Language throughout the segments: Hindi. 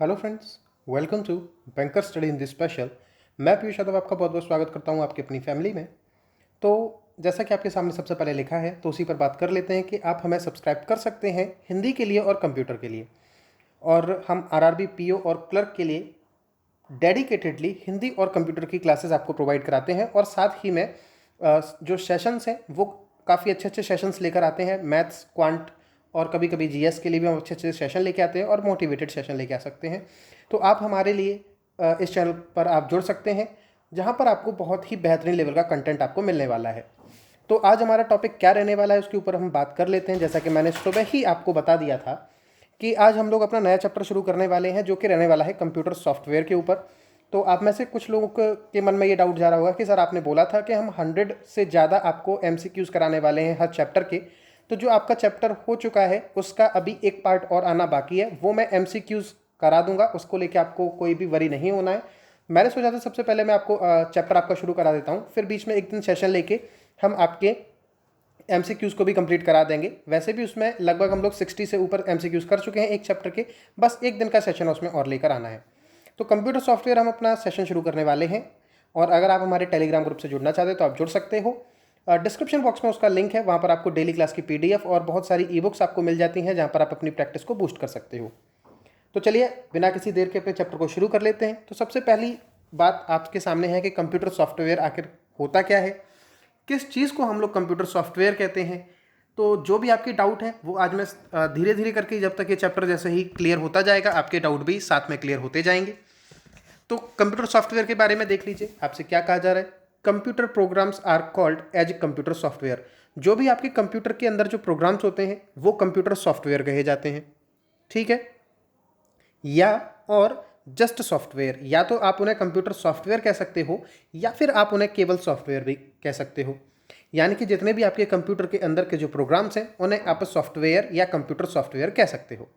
Hello friends, welcome to banker study in this special. मैं पीयूष यादव आपका बहुत बहुत स्वागत करता हूं आपकी अपनी फैमिली में। तो जैसा कि आपके सामने सबसे पहले लिखा है, तो उसी पर बात कर लेते हैं कि आप हमें सब्सक्राइब कर सकते हैं हिंदी के लिए और कंप्यूटर के लिए। और हम आरआरबी, पीओ और क्लर्क के लिए डेडिकेटेडली हिंदी और कंप्यूटर की क्लासेस आपको प्रोवाइड कराते हैं। और साथ ही में जो सेशंस हैं वो काफ़ी अच्छे अच्छे सेशंस लेकर आते हैं। मैथ्स, क्वांट और कभी कभी जीएस के लिए भी हम अच्छे अच्छे सेशन लेके आते हैं और मोटिवेटेड सेशन लेके आ सकते हैं। तो आप हमारे लिए इस चैनल पर आप जुड़ सकते हैं, जहां पर आपको बहुत ही बेहतरीन लेवल का कंटेंट आपको मिलने वाला है। तो आज हमारा टॉपिक क्या रहने वाला है उसके ऊपर हम बात कर लेते हैं। जैसा कि मैंने सुबह ही आपको बता दिया था कि आज हम लोग अपना नया चैप्टर शुरू करने वाले हैं, जो कि रहने वाला है कंप्यूटर सॉफ्टवेयर के ऊपर। तो आप में से कुछ लोगों के मन में ये डाउट जा रहा होगा कि सर आपने बोला था कि हम 100 से ज़्यादा आपको एमसीक्यूज़ कराने वाले हैं हर चैप्टर के। तो जो आपका चैप्टर हो चुका है उसका अभी एक पार्ट और आना बाकी है, वो मैं एमसीक्यूज़ करा दूंगा। उसको लेके आपको कोई भी वरी नहीं होना है। मैंने सोचा था सबसे पहले मैं आपको चैप्टर आपका शुरू करा देता हूँ, फिर बीच में एक दिन सेशन लेके हम आपके एमसीक्यूज़ को भी कंप्लीट करा देंगे। वैसे भी उसमें लगभग हम लोग 60 से ऊपर एमसीक्यूज़ कर चुके हैं एक चैप्टर के, बस एक दिन का सेशन है उसमें और लेकर आना है। तो कंप्यूटर सॉफ्टवेयर हम अपना सेशन शुरू करने वाले हैं। और अगर आप हमारे टेलीग्राम ग्रुप से जुड़ना चाहते हैं तो आप जुड़ सकते हो। डिस्क्रिप्शन बॉक्स में उसका लिंक है, वहाँ पर आपको डेली क्लास की पीडीएफ और बहुत सारी ई बुक्स आपको मिल जाती हैं, जहाँ पर आप अपनी प्रैक्टिस को बूस्ट कर सकते हो। तो चलिए बिना किसी देर के अपने चैप्टर को शुरू कर लेते हैं। तो सबसे पहली बात आपके सामने है कि कंप्यूटर सॉफ्टवेयर आखिर होता क्या है, किस चीज़ को हम लोग कंप्यूटर सॉफ्टवेयर कहते हैं। तो जो भी आपके डाउट है वो आज मैं धीरे धीरे करके, जब तक ये चैप्टर जैसे ही क्लियर होता जाएगा, आपके डाउट भी साथ में क्लियर होते जाएंगे। तो कंप्यूटर सॉफ्टवेयर के बारे में देख लीजिए, आपसे क्या कहा जा रहा है। Computer programs are called as computer software. जो भी आपके कंप्यूटर के अंदर जो प्रोग्राम्स होते हैं वो कंप्यूटर सॉफ्टवेयर कहे जाते हैं, ठीक है। या और जस्ट सॉफ्टवेयर, या तो आप उन्हें कंप्यूटर सॉफ्टवेयर कह सकते हो या फिर आप उन्हें केवल सॉफ्टवेयर भी कह सकते हो। यानी कि जितने भी आपके कंप्यूटर के अंदर के जो प्रोग्राम्स हैं उन्हें आप सॉफ्टवेयर या कंप्यूटर सॉफ्टवेयर कह सकते हो।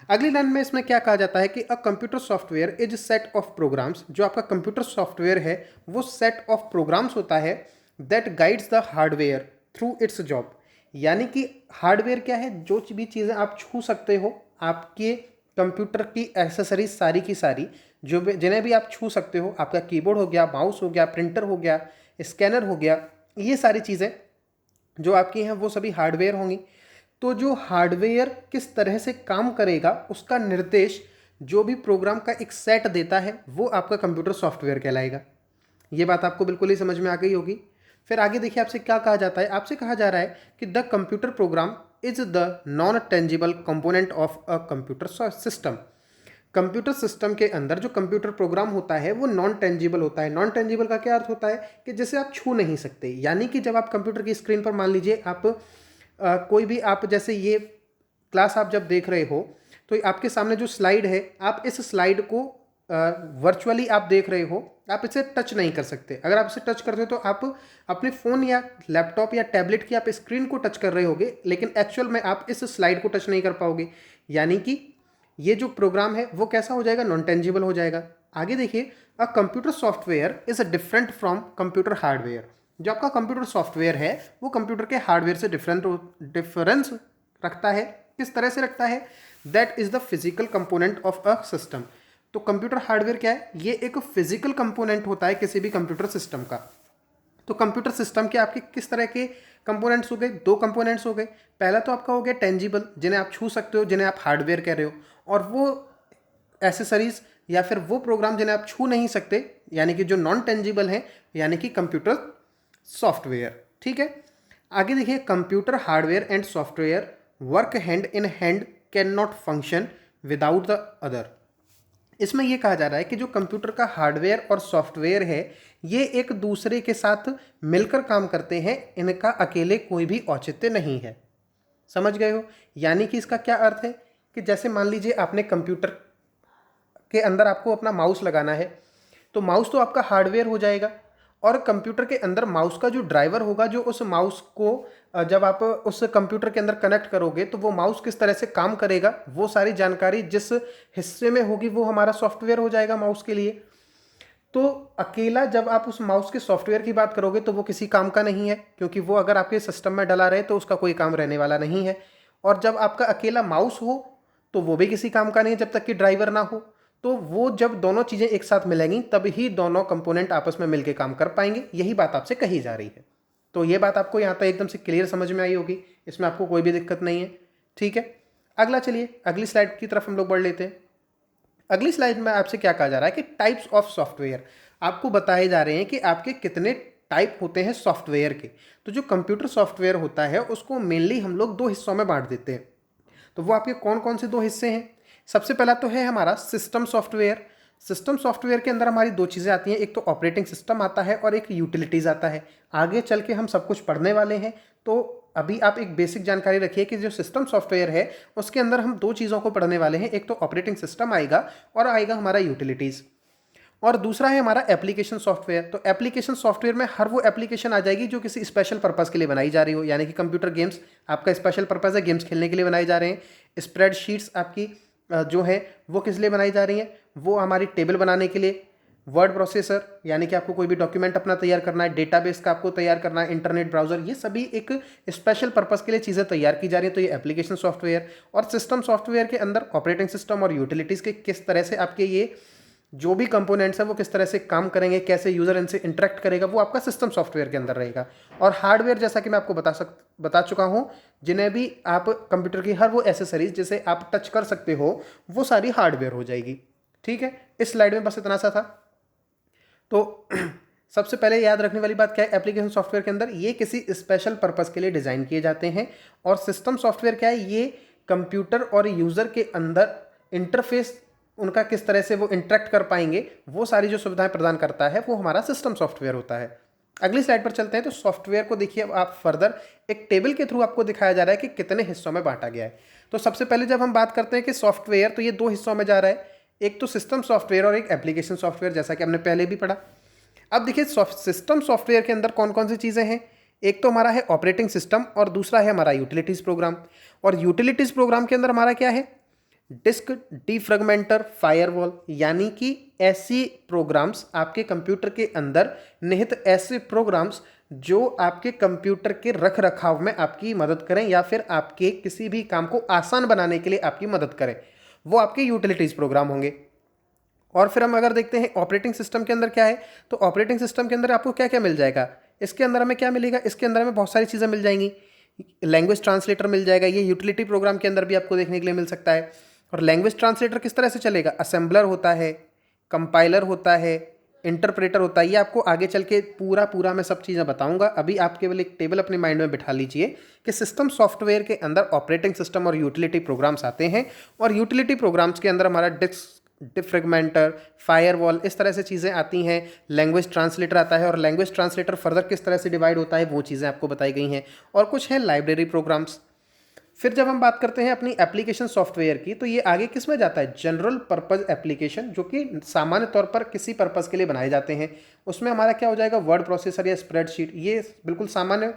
अगली लाइन में इसमें क्या कहा जाता है कि a computer software is set of programs. जो आपका कंप्यूटर सॉफ्टवेयर है वो सेट ऑफ प्रोग्राम्स होता है that guides the hardware through it's job. यानी कि हार्डवेयर क्या है, जो भी चीज़ें आप छू सकते हो, आपके कंप्यूटर की एक्सेसरीज सारी की सारी, जो भी जिन्हें भी आप छू सकते हो, आपका कीबोर्ड हो गया, माउस हो गया, प्रिंटर हो गया, स्कैनर हो गया, ये सारी चीज़ें जो आपकी हैं वो सभी हार्डवेयर होंगी। तो जो हार्डवेयर किस तरह से काम करेगा उसका निर्देश जो भी प्रोग्राम का एक सेट देता है वो आपका कंप्यूटर सॉफ्टवेयर कहलाएगा। ये बात आपको बिल्कुल ही समझ में आ गई होगी। फिर आगे देखिए आपसे क्या कहा जाता है। आपसे कहा जा रहा है कि the computer program is the non tangible component of a computer system. Computer system के अंदर जो कंप्यूटर प्रोग्राम होता है वो नॉन टेंजिबल होता है। नॉन टेंजिबल का क्या अर्थ होता है कि जिसे आप छू नहीं सकते। यानी कि जब आप कंप्यूटर की स्क्रीन पर मान लीजिए आप कोई भी, आप जैसे ये क्लास आप जब देख रहे हो तो आपके सामने जो स्लाइड है, आप इस स्लाइड को वर्चुअली आप देख रहे हो, आप इसे टच नहीं कर सकते। अगर आप इसे टच करते हो तो आप अपने फ़ोन या लैपटॉप या टैबलेट की आप स्क्रीन को टच कर रहे होगे, लेकिन एक्चुअल में आप इस स्लाइड को टच नहीं कर पाओगे। यानी कि ये जो प्रोग्राम है वो कैसा हो जाएगा, नॉन टेंजिबल हो जाएगा। आगे देखिए, अ computer software is different from computer hardware. जो आपका कंप्यूटर सॉफ्टवेयर है वो कंप्यूटर के हार्डवेयर से डिफरेंस रखता है। किस तरह से रखता है, that is the physical component of a system. तो कंप्यूटर हार्डवेयर क्या है, ये एक फिजिकल कंपोनेंट होता है किसी भी कंप्यूटर सिस्टम का। तो कंप्यूटर सिस्टम के आपके किस तरह के कंपोनेंट्स हो गए, दो कंपोनेंट्स हो गए। पहला तो आपका हो गया टेंजिबल, जिन्हें आप छू सकते हो, जिन्हें आप हार्डवेयर कह रहे हो। और वो एसेसरीज या फिर वो प्रोग्राम जिन्हें आप छू नहीं सकते, यानी कि जो नॉन टेंजिबल है, यानी कि कंप्यूटर सॉफ्टवेयर, ठीक है। आगे देखिए, computer hardware and software work hand in hand, can not function without the other. इसमें यह कहा जा रहा है कि जो कंप्यूटर का हार्डवेयर और सॉफ्टवेयर है ये एक दूसरे के साथ मिलकर काम करते हैं, इनका अकेले कोई भी औचित्य नहीं है। समझ गए हो। यानी कि इसका क्या अर्थ है कि जैसे मान लीजिए आपने कंप्यूटर के अंदर आपको अपना माउस लगाना है, तो माउस तो आपका हार्डवेयर हो जाएगा, और कंप्यूटर के अंदर माउस का जो ड्राइवर होगा, जो उस माउस को जब आप उस कंप्यूटर के अंदर कनेक्ट करोगे तो वो माउस किस तरह से काम करेगा, वो सारी जानकारी जिस हिस्से में होगी वो हमारा सॉफ्टवेयर हो जाएगा माउस के लिए। तो अकेला जब आप उस माउस के सॉफ्टवेयर की बात करोगे तो वो किसी काम का नहीं है, क्योंकि वो अगर आपके सिस्टम में डला रहे तो उसका कोई काम रहने वाला नहीं है। और जब आपका अकेला माउस हो तो वो भी किसी काम का नहीं है जब तक कि ड्राइवर ना हो। तो वो जब दोनों चीज़ें एक साथ मिलेंगी तब ही दोनों कंपोनेंट आपस में मिलकर काम कर पाएंगे, यही बात आपसे कही जा रही है। तो ये बात आपको यहाँ तक एकदम से क्लियर समझ में आई होगी, इसमें आपको कोई भी दिक्कत नहीं है। ठीक है, अगला चलिए अगली स्लाइड की तरफ हम लोग बढ़ लेते हैं। अगली स्लाइड में आपसे क्या कहा जा रहा है कि टाइप्स ऑफ सॉफ्टवेयर, आपको बताए जा रहे हैं कि आपके कितने टाइप होते हैं सॉफ्टवेयर के। तो जो कंप्यूटर सॉफ्टवेयर होता है उसको मेनली हम लोग दो हिस्सों में बांट देते हैं। तो वो आपके कौन कौन से दो हिस्से हैं? सबसे पहला तो है हमारा सिस्टम सॉफ्टवेयर। सिस्टम सॉफ्टवेयर के अंदर हमारी दो चीज़ें आती हैं, एक तो ऑपरेटिंग सिस्टम आता है और एक यूटिलिटीज़ आता है। आगे चल के हम सब कुछ पढ़ने वाले हैं, तो अभी आप एक बेसिक जानकारी रखिए कि जो सिस्टम सॉफ्टवेयर है उसके अंदर हम दो चीज़ों को पढ़ने वाले हैं, एक तो ऑपरेटिंग सिस्टम आएगा और आएगा हमारा यूटिलिटीज़, और दूसरा है हमारा एप्लीकेशन सॉफ्टवेयर। तो एप्लीकेशन सॉफ्टवेयर में हर वो एप्लीकेशन आ जाएगी जो किसी स्पेशल पर्पज़ के लिए बनाई जा रही हो, यानी कि कंप्यूटर गेम्स आपका स्पेशल पर्पज़ है, गेम्स खेलने के लिए बनाए जा रहे हैं। स्प्रेडशीट्स आपकी जो है वो किस लिए बनाई जा रही हैं? वो हमारी टेबल बनाने के लिए। वर्ड प्रोसेसर यानी कि आपको कोई भी डॉक्यूमेंट अपना तैयार करना है, डेटाबेस का आपको तैयार करना है, इंटरनेट ब्राउजर, ये सभी एक स्पेशल पर्पज़ के लिए चीज़ें तैयार की जा रही है, तो ये एप्लीकेशन सॉफ्टवेयर। और सिस्टम सॉफ्टवेयर के अंदर ऑपरेटिंग सिस्टम और यूटिलिटीज़ के किस तरह से आपके ये जो भी कंपोनेंट्स है वो किस तरह से काम करेंगे, कैसे यूज़र इनसे इंटरेक्ट करेगा, वो आपका सिस्टम सॉफ्टवेयर के अंदर रहेगा। और हार्डवेयर जैसा कि मैं आपको बता चुका हूँ, जिन्हें भी आप कंप्यूटर की हर वो एसेसरीज जिसे आप टच कर सकते हो वो सारी हार्डवेयर हो जाएगी। ठीक है, इस स्लाइड में बस इतना सा था। तो सबसे पहले याद रखने वाली बात क्या है, एप्लीकेशन सॉफ्टवेयर के अंदर ये किसी स्पेशल पर्पज़ के लिए डिज़ाइन किए जाते हैं, और सिस्टम सॉफ्टवेयर क्या है, ये कंप्यूटर और यूज़र के अंदर इंटरफेस उनका किस तरह से वो इंटरेक्ट कर पाएंगे, वो सारी जो सुविधाएं प्रदान करता है वो हमारा सिस्टम सॉफ्टवेयर होता है। अगली स्लाइड पर चलते हैं। तो सॉफ्टवेयर को देखिए अब आप फर्दर एक टेबल के थ्रू आपको दिखाया जा रहा है कि कितने हिस्सों में बांटा गया है। तो सबसे पहले जब हम बात करते हैं कि सॉफ्टवेयर, तो ये दो हिस्सों में जा रहा है, एक तो सिस्टम सॉफ्टवेयर और एक एप्लीकेशन सॉफ्टवेयर, जैसा कि हमने पहले भी पढ़ा। अब देखिए सिस्टम सॉफ्टवेयर के अंदर कौन कौन सी चीज़ें हैं। एक तो हमारा है ऑपरेटिंग सिस्टम और दूसरा है हमारा यूटिलिटीज़ प्रोग्राम। और यूटिलिटीज़ प्रोग्राम के अंदर हमारा क्या है, डिस्क डीफ्रेगमेंटर, फायरवॉल, यानी कि ऐसी प्रोग्राम्स आपके कंप्यूटर के अंदर निहित ऐसे प्रोग्राम्स जो आपके कंप्यूटर के रख रखाव में आपकी मदद करें या फिर आपके किसी भी काम को आसान बनाने के लिए आपकी मदद करें, वो आपके यूटिलिटीज़ प्रोग्राम होंगे। और फिर हम अगर देखते हैं ऑपरेटिंग सिस्टम के अंदर क्या है, तो ऑपरेटिंग सिस्टम के अंदर आपको क्या क्या मिल जाएगा, इसके अंदर हमें क्या मिलेगा, इसके अंदर हमें बहुत सारी चीज़ें मिल जाएंगी। लैंग्वेज ट्रांसलेटर मिल जाएगा, ये यूटिलिटी प्रोग्राम के अंदर भी आपको देखने के लिए मिल सकता है। और लैंग्वेज ट्रांसलेटर किस तरह से चलेगा, असेंबलर होता है, कंपाइलर होता है, इंटरप्रेटर होता है। ये आपको आगे चल के पूरा मैं सब चीज़ें बताऊंगा। अभी आप केवल एक टेबल अपने माइंड में बिठा लीजिए कि सिस्टम सॉफ्टवेयर के अंदर ऑपरेटिंग सिस्टम और यूटिलिटी प्रोग्राम्स आते हैं, और यूटिलिटी प्रोग्राम्स के अंदर हमारा डिस्क डिफ्रेगमेंटर, फायरवॉल, इस तरह से चीज़ें आती हैं। लैंग्वेज ट्रांसलेटर आता है, और लैंग्वेज ट्रांसलेटर फर्दर किस तरह से डिवाइड होता है वो चीज़ें आपको बताई गई हैं। और कुछ हैं लाइब्रेरी प्रोग्राम्स। फिर जब हम बात करते हैं अपनी एप्लीकेशन सॉफ्टवेयर की, तो ये आगे किस में जाता है, जनरल पर्पज़ एप्लीकेशन, जो कि सामान्य तौर पर किसी पर्पज़ के लिए बनाए जाते हैं। उसमें हमारा क्या हो जाएगा, वर्ड प्रोसेसर या स्प्रेडशीट, ये बिल्कुल सामान्य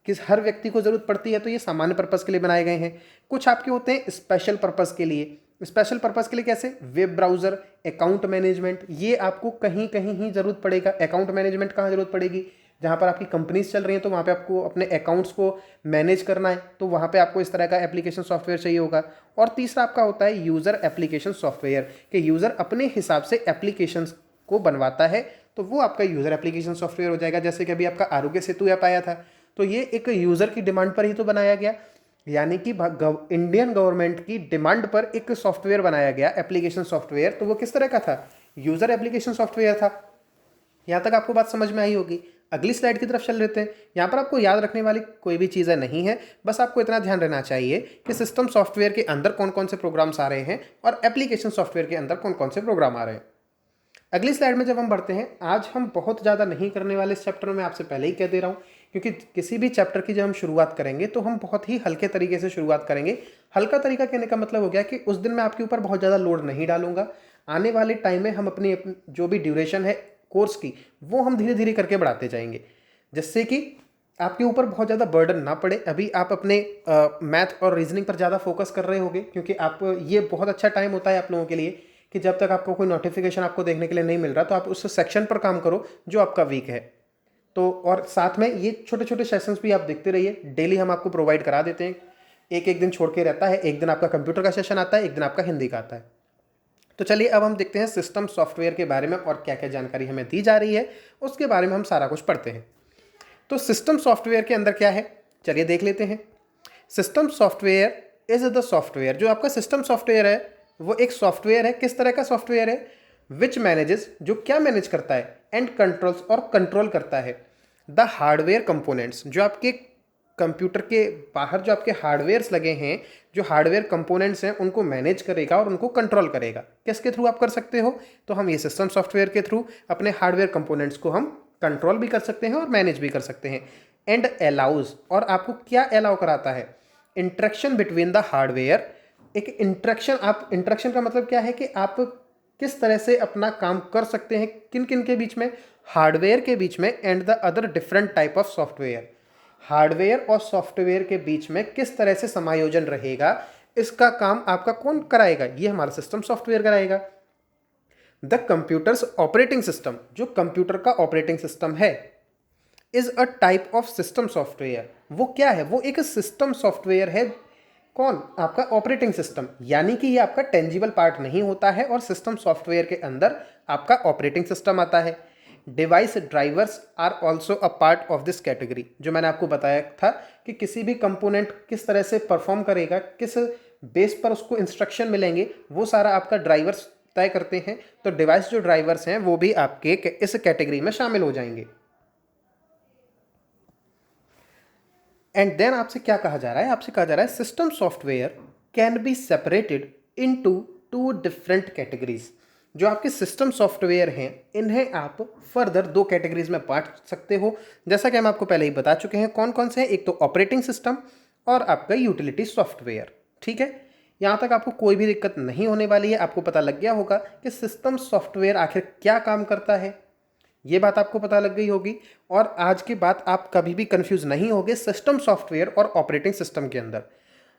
किस हर व्यक्ति को ज़रूरत पड़ती है, तो ये सामान्य पर्पज़ के लिए बनाए गए हैं। कुछ आपके होते हैं स्पेशल पर्पज़ के लिए। स्पेशल पर्पज़ के लिए कैसे, वेब ब्राउज़र, अकाउंट मैनेजमेंट, ये आपको कहीं कहीं ही ज़रूरत पड़ेगा। अकाउंट मैनेजमेंट कहाँ ज़रूरत पड़ेगी, जहाँ पर आपकी कंपनीज चल रही हैं, तो वहाँ पे आपको अपने अकाउंट्स को मैनेज करना है, तो वहाँ पे आपको इस तरह का एप्लीकेशन सॉफ्टवेयर चाहिए होगा। और तीसरा आपका होता है यूज़र एप्लीकेशन सॉफ्टवेयर, कि यूज़र अपने हिसाब से एप्लीकेशंस को बनवाता है, तो वो आपका यूज़र एप्लीकेशन सॉफ्टवेयर हो जाएगा। जैसे कि अभी आपका आरोग्य सेतु ऐप आया था, तो ये एक यूज़र की डिमांड पर ही तो बनाया गया, यानी कि इंडियन गवर्नमेंट की डिमांड पर एक सॉफ्टवेयर बनाया गया, एप्लीकेशन सॉफ्टवेयर। तो वो किस तरह का था, यूज़र एप्लीकेशन सॉफ्टवेयर था। यहाँ तक आपको बात समझ में आई होगी। अगली स्लाइड की तरफ चल लेते हैं। यहाँ पर आपको याद रखने वाली कोई भी चीज़ें नहीं है, बस आपको इतना ध्यान रहना चाहिए कि सिस्टम सॉफ्टवेयर के अंदर कौन कौन से प्रोग्राम्स आ रहे हैं और एप्लीकेशन सॉफ्टवेयर के अंदर कौन कौन से प्रोग्राम आ रहे हैं। अगली स्लाइड में जब हम बढ़ते हैं, आज हम बहुत ज़्यादा नहीं करने वाले इस चैप्टर में, आपसे पहले ही कह दे रहा हूँ, क्योंकि किसी भी चैप्टर की जब हम शुरुआत करेंगे तो हम बहुत ही हल्के तरीके से शुरुआत करेंगे। हल्का तरीका कहने का मतलब हो गया कि उस दिन मैं आपके ऊपर बहुत ज़्यादा लोड नहीं डालूंगा। आने वाले टाइम में हम अपनी जो भी ड्यूरेशन है कोर्स की, वो हम धीरे धीरे करके बढ़ाते जाएंगे, जिससे कि आपके ऊपर बहुत ज़्यादा बर्डन ना पड़े। अभी आप अपने मैथ और रीजनिंग पर ज़्यादा फोकस कर रहे होंगे, क्योंकि आप ये बहुत अच्छा टाइम होता है आप लोगों के लिए कि जब तक आपको कोई नोटिफिकेशन आपको देखने के लिए नहीं मिल रहा, तो आप उस सेक्शन पर काम करो जो आपका वीक है। तो और साथ में ये छोटे छोटे सेशंस भी आप देखते रहिए, डेली हम आपको प्रोवाइड करा देते हैं। एक एक दिन छोड़ के रहता है, एक दिन आपका कंप्यूटर का सेशन आता है, एक दिन आपका हिंदी का आता है। तो चलिए अब हम देखते हैं सिस्टम सॉफ्टवेयर के बारे में और क्या क्या जानकारी हमें दी जा रही है, उसके बारे में हम सारा कुछ पढ़ते हैं। तो सिस्टम सॉफ्टवेयर के अंदर क्या है, चलिए देख लेते हैं। System software is the software, जो आपका सिस्टम सॉफ्टवेयर है वो एक सॉफ्टवेयर है। किस तरह का सॉफ्टवेयर है? विच मैनेजेस, जो क्या मैनेज करता है, एंड कंट्रोल्स, और कंट्रोल करता है द हार्डवेयर कंपोनेंट्स, जो आपके कंप्यूटर के बाहर जो आपके हार्डवेयर्स लगे हैं, जो हार्डवेयर कंपोनेंट्स हैं, उनको मैनेज करेगा और उनको कंट्रोल करेगा। किसके थ्रू आप कर सकते हो? तो हम ये सिस्टम सॉफ्टवेयर के थ्रू अपने हार्डवेयर कंपोनेंट्स को हम कंट्रोल भी कर सकते हैं और मैनेज भी कर सकते हैं। एंड अलाउज, और आपको क्या अलाउ कराता है? Interaction between the hardware. एक इंटरेक्शन, आप इंटरेक्शन का मतलब क्या है कि आप किस तरह से अपना काम कर सकते हैं, किन किन के बीच में? हार्डवेयर के बीच में, and the other different type of software. Hardware और सॉफ्टवेयर के बीच में किस तरह से समायोजन रहेगा, इसका काम आपका कौन कराएगा? ये हमारा सिस्टम सॉफ्टवेयर कराएगा। द कंप्यूटर्स ऑपरेटिंग सिस्टम, जो कंप्यूटर का ऑपरेटिंग सिस्टम है, is a type of system software. वो क्या है? वो एक सिस्टम सॉफ्टवेयर है। कौन? आपका ऑपरेटिंग सिस्टम। यानी कि ये आपका टेंजिबल पार्ट नहीं होता है, और सिस्टम सॉफ्टवेयर के अंदर आपका ऑपरेटिंग सिस्टम आता है। Device drivers are also a part of this category, जो मैंने आपको बताया था कि किसी भी कंपोनेंट किस तरह से परफॉर्म करेगा, किस बेस पर उसको इंस्ट्रक्शन मिलेंगे, वो सारा आपका ड्राइवर्स तय करते हैं। तो डिवाइस जो ड्राइवर्स हैं वो भी आपके इस कैटेगरी में शामिल हो जाएंगे। एंड देन आपसे क्या कहा जा रहा है? आपसे कहा जा रहा है system software can be separated into two different categories. जो आपके सिस्टम सॉफ्टवेयर हैं, इन्हें आप फर्दर दो कैटेगरीज में बांट सकते हो, जैसा कि हम आपको पहले ही बता चुके हैं। कौन कौन से हैं? एक तो ऑपरेटिंग सिस्टम और आपका यूटिलिटी सॉफ्टवेयर। ठीक है, यहाँ तक आपको कोई भी दिक्कत नहीं होने वाली है। आपको पता लग गया होगा कि सिस्टम सॉफ्टवेयर आखिर क्या काम करता है, ये बात आपको पता लग गई होगी। और आज के बाद आप कभी भी कंफ्यूज नहीं होगे सिस्टम सॉफ्टवेयर और ऑपरेटिंग सिस्टम के अंदर।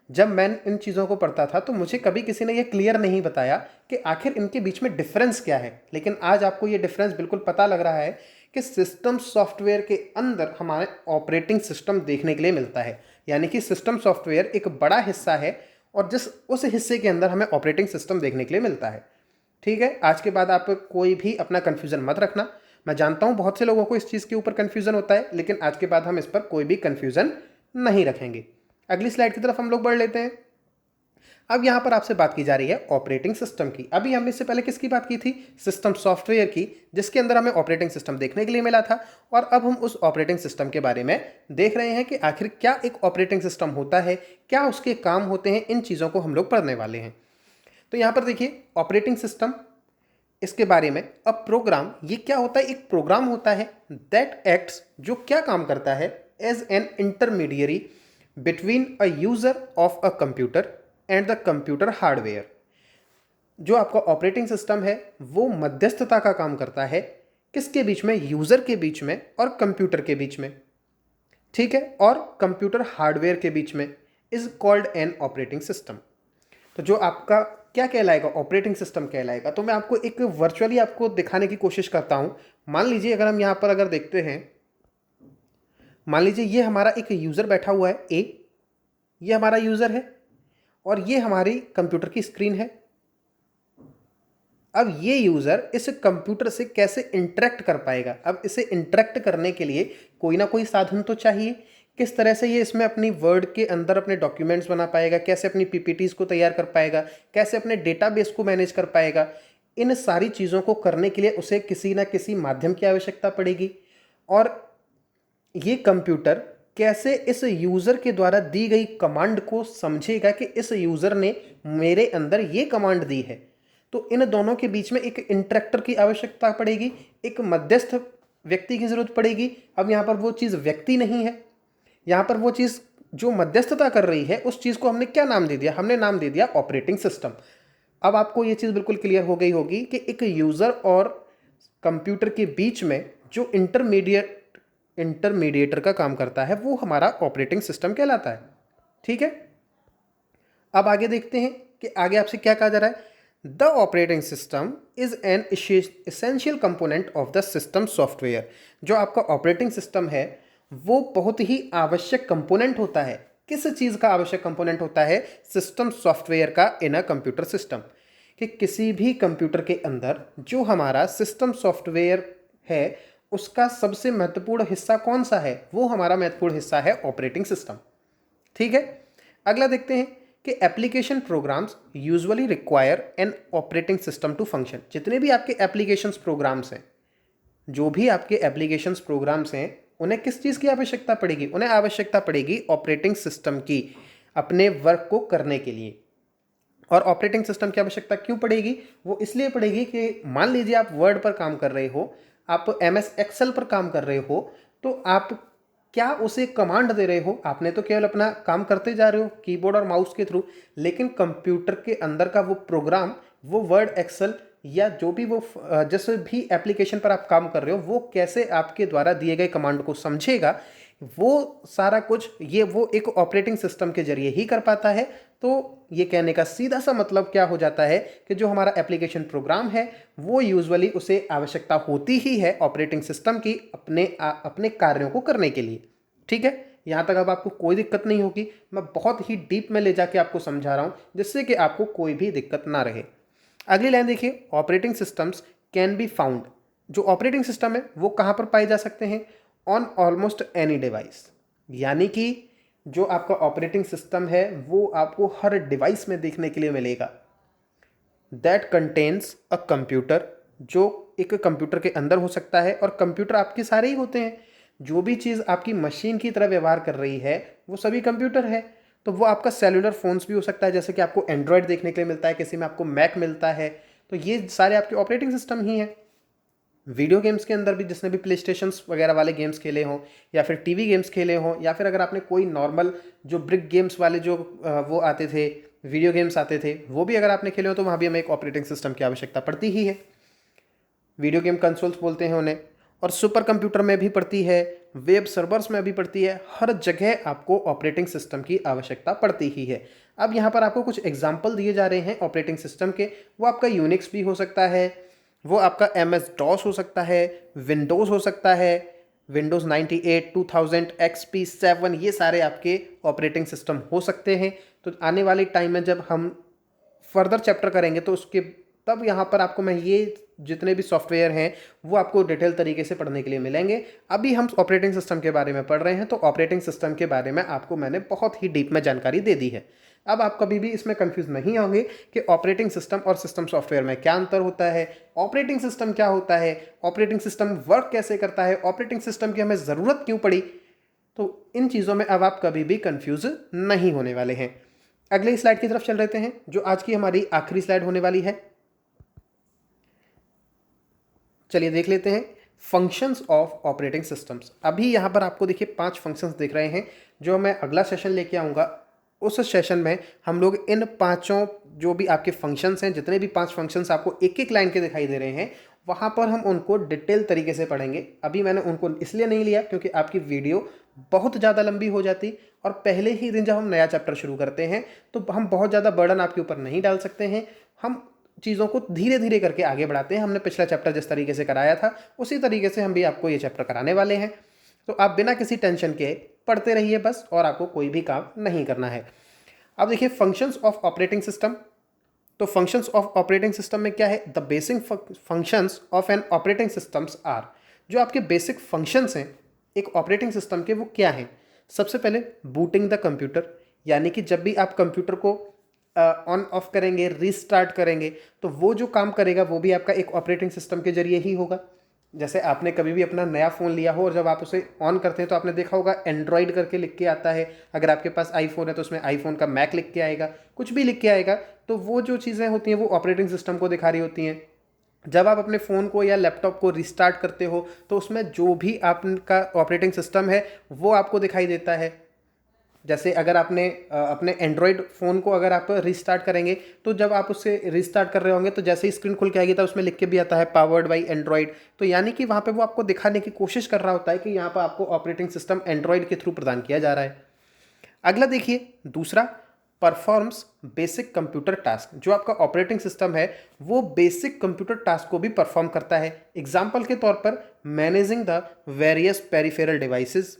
जब मैं इन चीज़ों को पढ़ता था तो मुझे कभी किसी ने ये क्लियर नहीं बताया कि आखिर इनके बीच में डिफरेंस क्या है, लेकिन आज आपको ये डिफरेंस बिल्कुल पता लग रहा है कि सिस्टम सॉफ्टवेयर के अंदर हमारे ऑपरेटिंग सिस्टम देखने के लिए मिलता है। यानी कि सिस्टम सॉफ्टवेयर एक बड़ा हिस्सा है, और जिस उस हिस्से के अंदर हमें ऑपरेटिंग सिस्टम देखने के लिए मिलता है। ठीक है, आज के बाद आप कोई भी अपना कन्फ्यूज़न मत रखना। मैं जानता हूँ बहुत से लोगों को इस चीज़ के ऊपर कन्फ्यूज़न होता है, लेकिन आज के बाद हम इस पर कोई भी कन्फ्यूज़न नहीं रखेंगे। अगली स्लाइड की तरफ हम लोग बढ़ लेते हैं। अब यहाँ पर आपसे बात की जा रही है ऑपरेटिंग सिस्टम की। अभी हमने इससे पहले किसकी बात की थी? सिस्टम सॉफ्टवेयर की, जिसके अंदर हमें ऑपरेटिंग सिस्टम देखने के लिए मिला था। और अब हम उस ऑपरेटिंग सिस्टम के बारे में देख रहे हैं कि आखिर क्या एक ऑपरेटिंग सिस्टम होता है, क्या उसके काम होते हैं। इन चीज़ों को हम लोग पढ़ने वाले हैं। तो यहाँ पर देखिए ऑपरेटिंग सिस्टम, इसके बारे में। अब प्रोग्राम, ये क्या होता है? एक प्रोग्राम होता है दैट एक्ट्स, जो क्या काम करता है? As an intermediary between a user of a computer and the computer hardware. जो आपका ऑपरेटिंग सिस्टम है वो मध्यस्थता का काम करता है। किसके बीच में? यूजर के बीच में और कंप्यूटर के बीच में। ठीक है, और कंप्यूटर हार्डवेयर के बीच में। Is called an operating system. तो जो आपका क्या कहलाएगा? ऑपरेटिंग सिस्टम कहलाएगा। तो मैं आपको एक वर्चुअली आपको दिखाने की कोशिश करता हूँ। मान लीजिए अगर हम यहाँ पर अगर देखते हैं, मान लीजिए ये हमारा एक यूज़र बैठा हुआ है ए, ये हमारा यूज़र है, और ये हमारी कंप्यूटर की स्क्रीन है। अब ये यूज़र इस कंप्यूटर से कैसे इंटरेक्ट कर पाएगा? अब इसे इंटरेक्ट करने के लिए कोई ना कोई साधन तो चाहिए। किस तरह से ये इसमें अपनी वर्ड के अंदर अपने डॉक्यूमेंट्स बना पाएगा, कैसे अपनी पीपीटीज को तैयार कर पाएगा, कैसे अपने डेटाबेस को मैनेज कर पाएगा। इन सारी चीज़ों को करने के लिए उसे किसी ना किसी माध्यम की आवश्यकता पड़ेगी। और ये कंप्यूटर कैसे इस यूज़र के द्वारा दी गई कमांड को समझेगा कि इस यूज़र ने मेरे अंदर ये कमांड दी है। तो इन दोनों के बीच में एक इंटरेक्टर की आवश्यकता पड़ेगी, एक मध्यस्थ व्यक्ति की ज़रूरत पड़ेगी। अब यहाँ पर वो चीज़ व्यक्ति नहीं है, यहाँ पर वो चीज़ जो मध्यस्थता कर रही है, उस चीज़ को हमने क्या नाम दे दिया? हमने नाम दे दिया ऑपरेटिंग सिस्टम। अब आपको ये चीज़ बिल्कुल क्लियर हो गई होगी कि एक यूज़र और कंप्यूटर के बीच में जो इंटरमीडिएटर का काम करता है वो हमारा ऑपरेटिंग सिस्टम कहलाता है। ठीक है, अब आगे देखते हैं कि आगे आपसे क्या कहा जा रहा है। The operating system is an essential component of the system software. जो आपका ऑपरेटिंग सिस्टम है वो बहुत ही आवश्यक कंपोनेंट होता है किस चीज़ का आवश्यक कंपोनेंट होता है? सिस्टम सॉफ्टवेयर का इन अ कंप्यूटर सिस्टम। कि किसी भी कंप्यूटर के अंदर जो हमारा सिस्टम सॉफ्टवेयर है उसका सबसे महत्वपूर्ण हिस्सा कौन सा है? वो हमारा महत्वपूर्ण हिस्सा है ऑपरेटिंग सिस्टम। ठीक है, अगला देखते हैं कि application programs usually require an operating system to function. जितने भी आपके एप्लीकेशंस प्रोग्राम्स हैं, जो भी आपके एप्लीकेशंस प्रोग्राम्स हैं, उन्हें किस चीज़ की आवश्यकता पड़ेगी? उन्हें आवश्यकता पड़ेगी ऑपरेटिंग सिस्टम की, अपने वर्क को करने के लिए। और ऑपरेटिंग सिस्टम की आवश्यकता क्यों पड़ेगी? वो इसलिए पड़ेगी कि मान लीजिए आप वर्ड पर काम कर रहे हो, आप एमएस एक्सेल पर काम कर रहे हो, तो आप क्या उसे कमांड दे रहे हो? आपने तो केवल अपना काम करते जा रहे हो कीबोर्ड और माउस के थ्रू, लेकिन कंप्यूटर के अंदर का वो प्रोग्राम, वो वर्ड एक्सेल या जो भी वो जिस भी एप्लीकेशन पर आप काम कर रहे हो, वो कैसे आपके द्वारा दिए गए कमांड को समझेगा, वो सारा कुछ ये वो एक ऑपरेटिंग सिस्टम के जरिए ही कर पाता है। तो ये कहने का सीधा सा मतलब क्या हो जाता है कि जो हमारा एप्लीकेशन प्रोग्राम है वो यूजुअली उसे आवश्यकता होती ही है ऑपरेटिंग सिस्टम की अपने कार्यों को करने के लिए। ठीक है, यहाँ तक अब आपको कोई दिक्कत नहीं होगी। मैं बहुत ही डीप में ले जाके आपको समझा रहा हूँ जिससे कि आपको कोई भी दिक्कत ना रहे। अगली लाइन देखिए, operating systems can be found. जो ऑपरेटिंग सिस्टम है वो कहाँ पर पाए जा सकते हैं? On almost any device. यानी कि जो आपका ऑपरेटिंग सिस्टम है वो आपको हर डिवाइस में देखने के लिए मिलेगा। दैट कंटेन्स अ कंप्यूटर, जो एक कंप्यूटर के अंदर हो सकता है, और कंप्यूटर आपके सारे ही होते हैं। जो भी चीज़ आपकी मशीन की तरह व्यवहार कर रही है वो सभी कंप्यूटर है। तो वो आपका सेलुलर फ़ोन्स भी हो सकता है, जैसे कि आपको एंड्रॉयड देखने के लिए मिलता है, किसी में आपको मैक मिलता है। तो ये सारे आपके ऑपरेटिंग सिस्टम ही हैं। वीडियो गेम्स के अंदर भी जिसने भी प्ले स्टेशंस वगैरह वाले गेम्स खेले हों, या फिर टीवी गेम्स खेले हों, या फिर अगर आपने कोई नॉर्मल जो ब्रिक गेम्स वाले जो वो आते थे, वीडियो गेम्स आते थे, वो भी अगर आपने खेले हो तो वहाँ भी हमें एक ऑपरेटिंग सिस्टम की आवश्यकता पड़ती ही है। वीडियो गेम कंसोल्स बोलते हैं उन्हें। और सुपर कंप्यूटर में भी पड़ती है, वेब सर्वर्स में भी पड़ती है, हर जगह आपको ऑपरेटिंग सिस्टम की आवश्यकता पड़ती ही है। अब यहाँ पर आपको कुछ एग्जाम्पल दिए जा रहे हैं ऑपरेटिंग सिस्टम के। वो आपका यूनिक्स भी हो सकता है, वो आपका MS DOS हो सकता है, विंडोज़ हो सकता है, विंडोज़ 98, 2000, XP 7, ये सारे आपके ऑपरेटिंग सिस्टम हो सकते हैं। तो आने वाले टाइम में जब हम फर्दर चैप्टर करेंगे तो उसके तब यहाँ पर आपको मैं ये जितने भी सॉफ्टवेयर हैं वो आपको डिटेल तरीके से पढ़ने के लिए मिलेंगे। अभी हम ऑपरेटिंग सिस्टम के बारे में पढ़ रहे हैं, तो ऑपरेटिंग सिस्टम के बारे में आपको मैंने बहुत ही डीप में जानकारी दे दी है। अब आप कभी भी इसमें कंफ्यूज नहीं होंगे कि ऑपरेटिंग सिस्टम और सिस्टम सॉफ्टवेयर में क्या अंतर होता है, ऑपरेटिंग सिस्टम क्या होता है, ऑपरेटिंग सिस्टम वर्क कैसे करता है, ऑपरेटिंग सिस्टम की हमें ज़रूरत क्यों पड़ी। तो इन चीज़ों में अब आप कभी भी कंफ्यूज नहीं होने वाले हैं। अगले स्लाइड की तरफ चल रहे हैं, जो आज की हमारी आखिरी स्लाइड होने वाली है। चलिए देख लेते हैं फंक्शंस ऑफ ऑपरेटिंग सिस्टम्स। अभी यहाँ पर आपको देखिए 5 फंक्शंस दिख रहे हैं। जो मैं अगला सेशन लेके आऊँगा उस सेशन में हम लोग इन पांचों जो भी आपके फंक्शंस हैं, जितने भी 5 फंक्शंस आपको एक एक लाइन के दिखाई दे रहे हैं, वहाँ पर हम उनको डिटेल तरीके से पढ़ेंगे। अभी मैंने उनको इसलिए नहीं लिया क्योंकि आपकी वीडियो बहुत ज़्यादा लंबी हो जाती, और पहले ही दिन जब हम नया चैप्टर शुरू करते हैं तो हम बहुत ज़्यादा बर्डन आपके ऊपर नहीं डाल सकते हैं। हम चीज़ों को धीरे धीरे करके आगे बढ़ाते हैं। हमने पिछला चैप्टर जिस तरीके से कराया था उसी तरीके से हम भी आपको ये चैप्टर कराने वाले हैं। तो आप बिना किसी टेंशन के पढ़ते रहिए बस, और आपको कोई भी काम नहीं करना है। अब देखिए फंक्शंस ऑफ ऑपरेटिंग सिस्टम। तो फंक्शंस ऑफ ऑपरेटिंग सिस्टम में क्या है? The basic functions of an operating systems are. जो आपके बेसिक फंक्शंस हैं एक ऑपरेटिंग सिस्टम के वो क्या हैं? सबसे पहले बूटिंग द कंप्यूटर, यानी कि जब भी आप कंप्यूटर को ऑन ऑफ करेंगे, रीस्टार्ट करेंगे, तो वो जो काम करेगा वो भी आपका एक ऑपरेटिंग सिस्टम के जरिए ही होगा। जैसे आपने कभी भी अपना नया फ़ोन लिया हो और जब आप उसे ऑन करते हैं तो आपने देखा होगा एंड्रॉयड करके लिख के आता है। अगर आपके पास आईफोन है तो उसमें आईफोन का मैक लिख के आएगा, कुछ भी लिख के आएगा। तो वो जो चीज़ें होती हैं वो ऑपरेटिंग सिस्टम को दिखा रही होती हैं। जब आप अपने फ़ोन को या लैपटॉप को रिस्टार्ट करते हो तो उसमें जो भी आपका ऑपरेटिंग सिस्टम है वो आपको दिखाई देता है। जैसे अगर आपने अपने एंड्रॉयड फ़ोन को अगर आप रिस्टार्ट करेंगे तो जब आप उससे रिस्टार्ट कर रहे होंगे तो जैसे ही स्क्रीन खुल के आएगी तो उसमें लिख के भी आता है पावर्ड बाई एंड्रॉयड। तो यानी कि वहाँ पे वो आपको दिखाने की कोशिश कर रहा होता है कि यहाँ पर आपको ऑपरेटिंग सिस्टम एंड्रॉयड के थ्रू प्रदान किया जा रहा है। अगला देखिए दूसरा, परफॉर्म्स बेसिक कंप्यूटर टास्क। जो आपका ऑपरेटिंग सिस्टम है वो बेसिक कंप्यूटर टास्क को भी परफॉर्म करता है। एग्जाम्पल के तौर पर managing the various peripheral devices,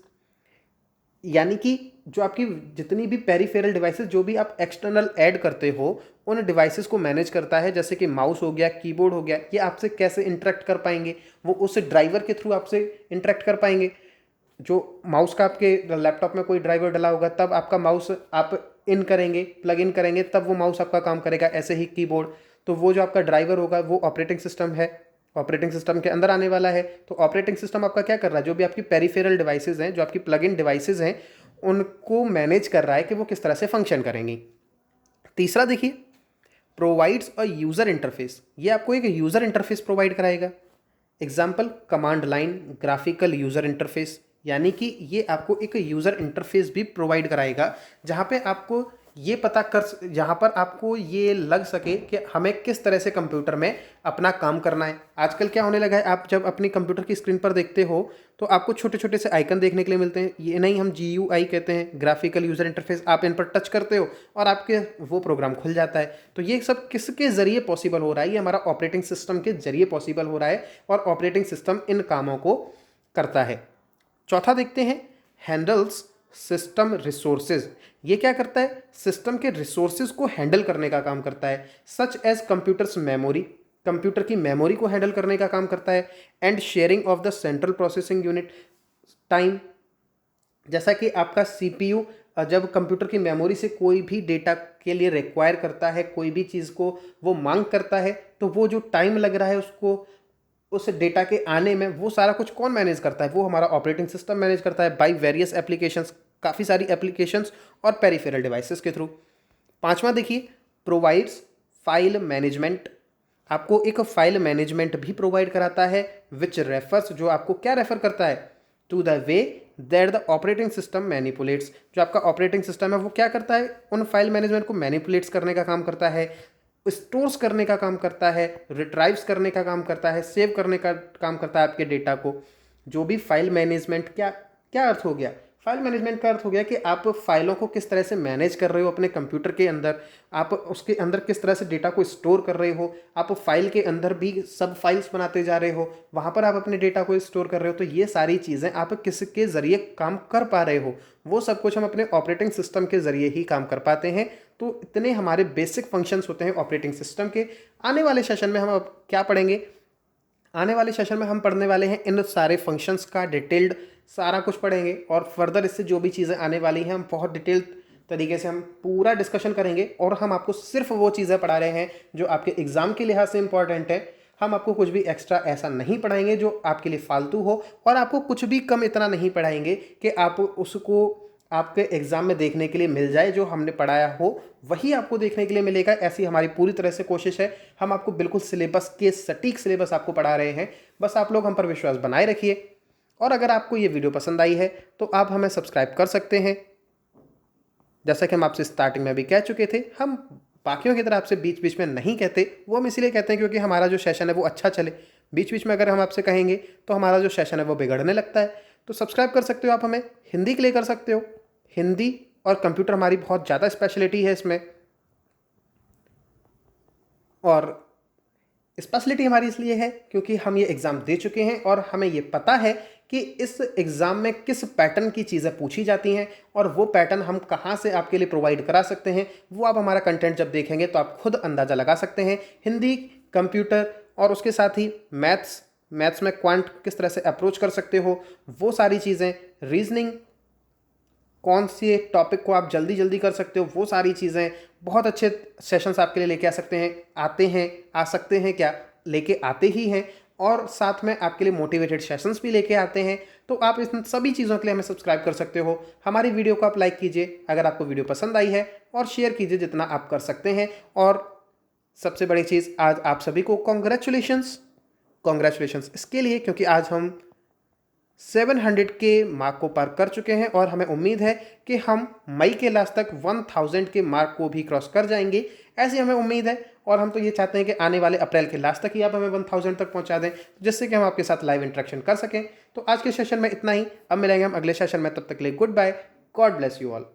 यानी कि जो आपकी जितनी भी पेरिफेरल डिवाइसेस जो भी आप एक्सटर्नल ऐड करते हो उन डिवाइसेस को मैनेज करता है, जैसे कि माउस हो गया, कीबोर्ड हो गया, ये आपसे कैसे इंटरेक्ट कर पाएंगे, वो उस ड्राइवर के थ्रू आपसे इंटरेक्ट कर पाएंगे। जो माउस का आपके लैपटॉप में कोई ड्राइवर डला होगा तब आपका माउस आप इन करेंगे, प्लग इन करेंगे, तब वो माउस आपका काम करेगा। ऐसे ही कीबोर्ड, तो वो जो आपका ड्राइवर होगा वो ऑपरेटिंग सिस्टम है, ऑपरेटिंग सिस्टम के अंदर आने वाला है। तो ऑपरेटिंग सिस्टम आपका क्या कर रहा है, जो भी आपकी पेरिफेरल डिवाइसेज हैं, जो आपकी प्लग इन डिवाइसेज हैं, उनको मैनेज कर रहा है कि वो किस तरह से फंक्शन करेंगी। तीसरा देखिए, प्रोवाइड्स अ यूज़र इंटरफेस, ये आपको एक यूज़र इंटरफेस प्रोवाइड कराएगा। Example, command line graphical user interface, यानी कि ये आपको एक यूज़र इंटरफेस भी प्रोवाइड कराएगा जहाँ पे आपको ये पता कर, जहाँ पर आपको ये लग सके कि हमें किस तरह से कंप्यूटर में अपना काम करना है। आजकल क्या होने लगा है, आप जब अपनी कंप्यूटर की स्क्रीन पर देखते हो तो आपको छोटे छोटे से आइकन देखने के लिए मिलते हैं। ये नहीं, हम GUI कहते हैं, ग्राफिकल यूज़र इंटरफेस। आप इन पर टच करते हो और आपके वो प्रोग्राम खुल जाता है। तो ये सब किसके ज़रिए पॉसिबल हो रहा है, ये हमारा ऑपरेटिंग सिस्टम के ज़रिए पॉसिबल हो रहा है और ऑपरेटिंग सिस्टम इन कामों को करता है। चौथा देखते हैं, हैंडल्स सिस्टम रिसोर्सेज, ये क्या करता है, सिस्टम के रिसोर्सेज को हैंडल करने का काम करता है। Such as computers memory, computer की मेमोरी को हैंडल करने का काम करता है। And sharing of the central processing unit time, जैसा कि आपका CPU जब कंप्यूटर की मेमोरी से कोई भी डेटा के लिए रिक्वायर करता है, कोई भी चीज़ को वो मांग करता है, तो वो जो टाइम लग रहा है उसको उस डेटा के आने में, वो सारा कुछ कौन मैनेज करता है, वो हमारा ऑपरेटिंग सिस्टम मैनेज करता है बाय वेरियस एप्लीकेशंस, काफ़ी सारी एप्लीकेशंस और पेरिफेरल डिवाइसेस के थ्रू। पांचवा देखिए, प्रोवाइड्स फाइल मैनेजमेंट, आपको एक फाइल मैनेजमेंट भी प्रोवाइड कराता है। विच रेफर्स, जो आपको क्या रेफर करता है, to the way that the operating system manipulates, जो आपका ऑपरेटिंग सिस्टम है वो क्या करता है, उन फाइल मैनेजमेंट को मैनिपुलेट्स करने का काम करता है, स्टोर्स करने का काम करता है, रिट्राइव्स करने का काम करता है, सेव करने का काम करता है आपके डेटा को। जो भी फाइल मैनेजमेंट, क्या क्या अर्थ हो गया, फाइल मैनेजमेंट का अर्थ हो गया कि आप फाइलों को किस तरह से मैनेज कर रहे हो अपने कंप्यूटर के अंदर, आप उसके अंदर किस तरह से डेटा को स्टोर कर रहे हो, आप फाइल के अंदर भी सब फाइल्स बनाते जा रहे हो, वहाँ पर आप अपने डेटा को स्टोर कर रहे हो। तो ये सारी चीज़ें आप किसके ज़रिए काम कर पा रहे हो, वो सब कुछ हम अपने ऑपरेटिंग सिस्टम के ज़रिए ही काम कर पाते हैं। तो इतने हमारे बेसिक फंक्शंस होते हैं ऑपरेटिंग सिस्टम के। आने वाले सेशन में हम अब क्या पढ़ेंगे, आने वाले सेशन में हम पढ़ने वाले हैं इन सारे फंक्शंस का डिटेल्ड सारा कुछ पढ़ेंगे, और फर्दर इससे जो भी चीज़ें आने वाली हैं हम बहुत डिटेल तरीके से हम पूरा डिस्कशन करेंगे। और हम आपको सिर्फ वो चीज़ें पढ़ा रहे हैं जो आपके एग्ज़ाम के लिहाज से इंपॉर्टेंट है। हम आपको कुछ भी एक्स्ट्रा ऐसा नहीं पढ़ाएंगे जो आपके लिए फालतू हो, और आपको कुछ भी कम इतना नहीं पढ़ाएंगे कि आप उसको आपके एग्ज़ाम में देखने के लिए मिल जाए। जो हमने पढ़ाया हो वही आपको देखने के लिए मिलेगा, ऐसी हमारी पूरी तरह से कोशिश है। हम आपको बिल्कुल सिलेबस के सटीक सिलेबस आपको पढ़ा रहे हैं, बस आप लोग हम पर विश्वास बनाए रखिए। और अगर आपको ये वीडियो पसंद आई है तो आप हमें सब्सक्राइब कर सकते हैं। जैसा कि हम आपसे स्टार्टिंग में भी कह चुके थे, हम बाकियों की तरह आपसे बीच बीच में नहीं कहते, वो हम इसीलिए कहते हैं क्योंकि हमारा जो सेशन है वो अच्छा चले। बीच बीच में अगर हम आपसे कहेंगे तो हमारा जो सेशन है वो बिगड़ने लगता है। तो सब्सक्राइब कर सकते हो आप हमें, हिंदी के लिए कर सकते हो, हिंदी और कंप्यूटर हमारी बहुत ज़्यादा स्पेशलिटी है इसमें। और स्पेशलिटी हमारी इसलिए है क्योंकि हम ये एग्ज़ाम दे चुके हैं और हमें ये पता है कि इस एग्ज़ाम में किस पैटर्न की चीज़ें पूछी जाती हैं, और वो पैटर्न हम कहाँ से आपके लिए प्रोवाइड करा सकते हैं। वो आप हमारा कंटेंट जब देखेंगे तो आप खुद अंदाज़ा लगा सकते हैं। हिंदी, कंप्यूटर और उसके साथ ही मैथ्स में क्वांट किस तरह से अप्रोच कर सकते हो, वो सारी चीज़ें, रीजनिंग, कौन से टॉपिक को आप जल्दी जल्दी कर सकते हो, वो सारी चीज़ें, बहुत अच्छे सेशंस आपके लिए लेके आ सकते हैं, आ सकते हैं क्या, लेके आते ही हैं। और साथ में आपके लिए मोटिवेटेड सेशंस भी लेके आते हैं। तो आप इन सभी चीज़ों के लिए हमें सब्सक्राइब कर सकते हो। हमारी वीडियो को आप लाइक कीजिए अगर आपको वीडियो पसंद आई है, और शेयर कीजिए जितना आप कर सकते हैं। और सबसे बड़ी चीज़, आज आप सभी को कॉन्ग्रेचुलेशंस इसके लिए क्योंकि आज हम 700 के मार्क को पार कर चुके हैं, और हमें उम्मीद है कि हम मई के लास्ट तक 1000 के मार्क को भी क्रॉस कर जाएंगे, ऐसी हमें उम्मीद है। और हम तो ये चाहते हैं कि आने वाले अप्रैल के लास्ट तक ही आप हमें 1000 तक पहुंचा दें, जिससे कि हम आपके साथ लाइव इंटरेक्शन कर सकें। तो आज के सेशन में इतना ही, अब मिलेंगे हम अगले सेशन में, तब तक के लिए goodbye, God bless you all.